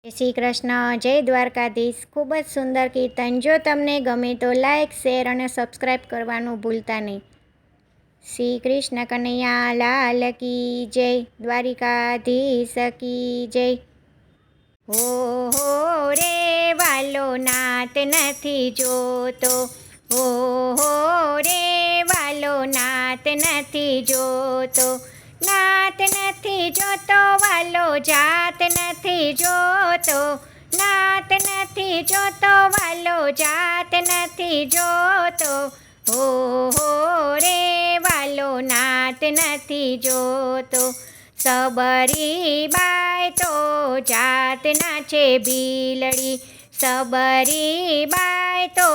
જય શ્રી કૃષ્ણ, જય દ્વારકાધીશ. ખૂબ જ સુંદર કીર્તન. જો તમને ગમે તો લાઈક, શેર અને સબસ્ક્રાઈબ કરવાનું ભૂલતા નહીં. શ્રી કૃષ્ણ કનૈયા લાલ કી જય, દ્વારિકાધીશ કી જય. હો રે વાલો નાથ નથી જોતો, હો રે વાલો નાથ નથી જોતો, નાથ નથી જોતો વાલો જાત નથી જોતો, નાથ નથી જોતો વાલો જાત નથી જોતો, હો રે વાલો નાથ નથી જોતો. સબરી બાઈ તો જાતના છે ભીલડી, સબરી બાઈ તો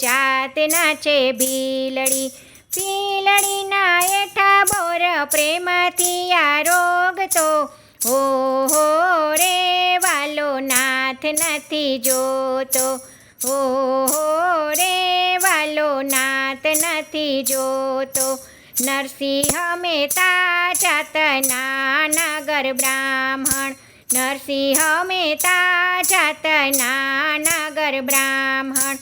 જાતના છે ભીલડી, ભીલડીના એઠા બોર પ્રેમથી આ રોગતો, હો રે વાલો નાથ નથી જોતો, હો રે વાલો નાથ નથી જોતો. નરસિંહ મહેતા જાતના નગર બ્રાહ્મણ, નરસિંહ મહેતા જાતના નગર બ્રાહ્મણ,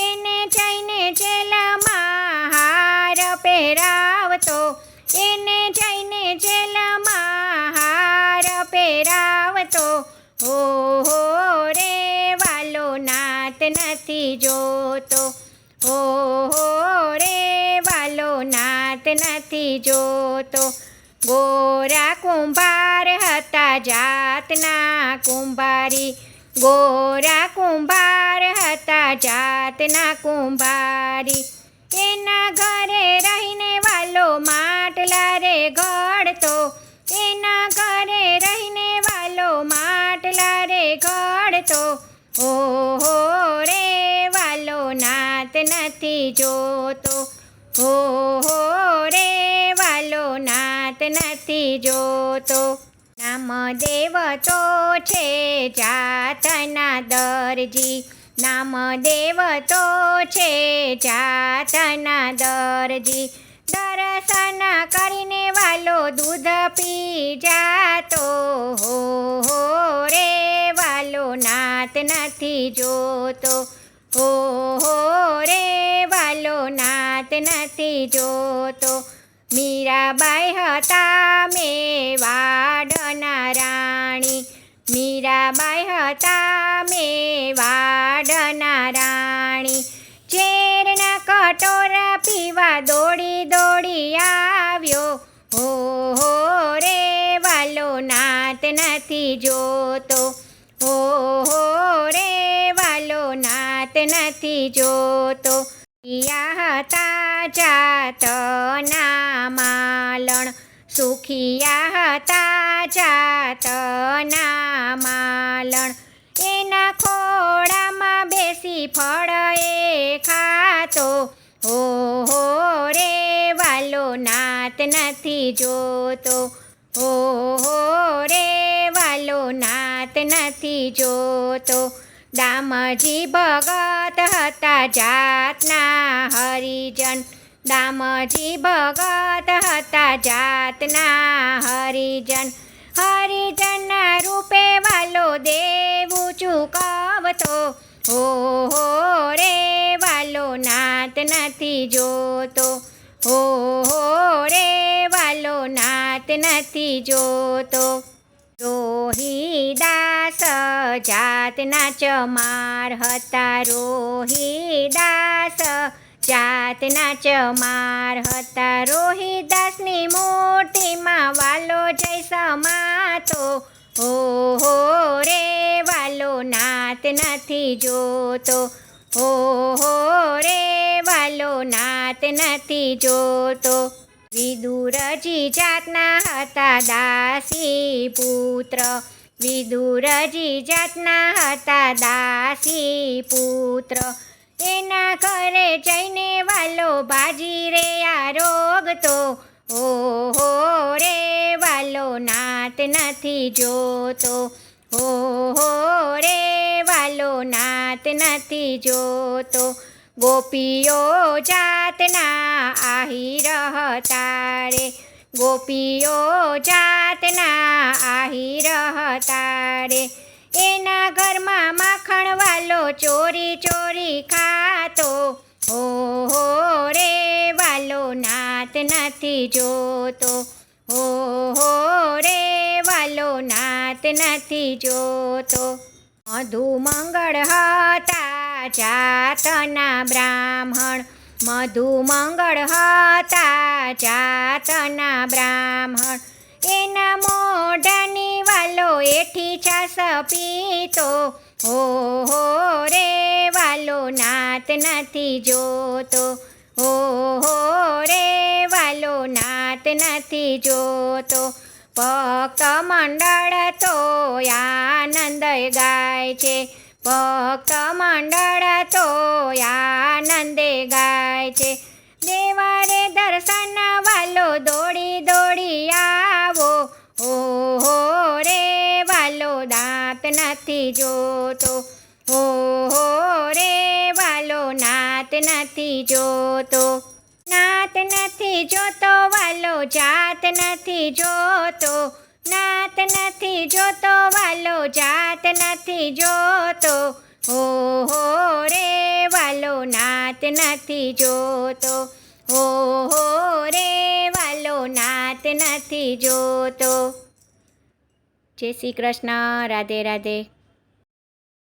એને જઈને જેલમાં હાર પહેરાવતો, એને જઈને જેલમાં હાર પહેરાવતો, હો રે વાલો નાથ નથી જોતો, હો રે વાલો નાથ નથી જોતો. ગોરા કુંભાર હતા જાતના કુંભારી, ગોરા કુંભાર હતા જાતના કુંભારી, એના ઘરે રહીને વાલો માટલા રે ઘડતો, એના ઘરે રહીને વાલો માટલા રે ઘડતો, હો રે વાલો નાથ નથી જોતો, હો રે વાલો નાથ નથી જોતો. નામદેવ તો છે જાતના દરજી, નામદેવ તો છે જાતના દરજી, દર્શન કરીને વાલો દૂધ પી જાતો, હો રે વાલો નાથ નથી જોતો, હો રે વાલો નાથ નથી જોતો. મીરાબાઈ હતા મેવાડના રાણી, મીરાબાઈ હતા મેવાડના રાણી, ઝેરના કટોરા પીવા દોડી દોડી આવ્યો, હો રે વાલો નાથ નથી જોતો, હો રે વાલો નાથ નથી જોતો. સુખિયા હતા જાતના માલણ, સુખિયા હતા જાતના માલણ, એના ખોળામાં બેસી ફળ એ ખાતો, હો રે વાલો નાથ નથી જોતો, હો રે વાલો નાથ નથી જોતો. દામજી ભગત હતા જાતના હરિજન, દામજી ભગત હતા જાતના હરિજન, હરિજનના રૂપે વાલો દેવું ચૂકવતો, હો રે વાલો નાથ નથી જોતો, હો રે વાલો નાથ નથી જોતો. રોહિદાસ જાતના ચમાર હતા, રોહિદાસ જાતના ચમાર હતા, રોહિદાસની મુઠ્ઠીમાં વાલો જય સમાતો, હો રે વાલો નાથ નથી જોતો, હો રે વાલો નાથ નથી જોતો. વિદુરજી જાતના હતા દાસી પુત્ર, વિદુરજી જાતના હતા દાસી પુત્ર, એના ઘરે જઈને વાલો ભાજી રે આ રોગતો, હો રે વાલો નાથ નથી જોતો, હો રે વાલો નાથ નથી જોતો. ગોપીઓ જાતના આહિર હતા રે, ગોપીઓ જાતના આહિર હતા રે, એના ઘરમાં માખણ વાલો ચોરી ચોરી ખાતો. ઓહો રે વાલો નાત નથી જોતો. ઓહો રે વાલો નાત નથી જોતો. મધુ મંગળ હતા જાતના બ્રાહ્મણ. મધુ મંગળ હતા જાતના બ્રાહ્મણ. એના મોઢાની વાલો એઠી છાસ પીતો. ઓહો રે વાલો નાત નથી જોતો. ઓહો રે વાલો નાત નથી જોતો. ભક્ત મંડળ તો આનંદ ગાય છે. ભક્ત મંડળ તો આનંદે ગાય છે. દેવારે દર્શન વાલો દોડી દોડી આવો. ઓહો રે વાલો દાંત નથી જોતો. ઓહો રે વાલો નાત નથી જોતો. નાત નથી જોતો વાલો જાત નથી જોતો. નાત નથી જોતો વાલો જાત નથી જોતો. ઓહો રે વાલો નાત નથી જોતો. ઓહો રે વાલો નાત નથી જોતો. જય શ્રી કૃષ્ણ. રાધે રાધે.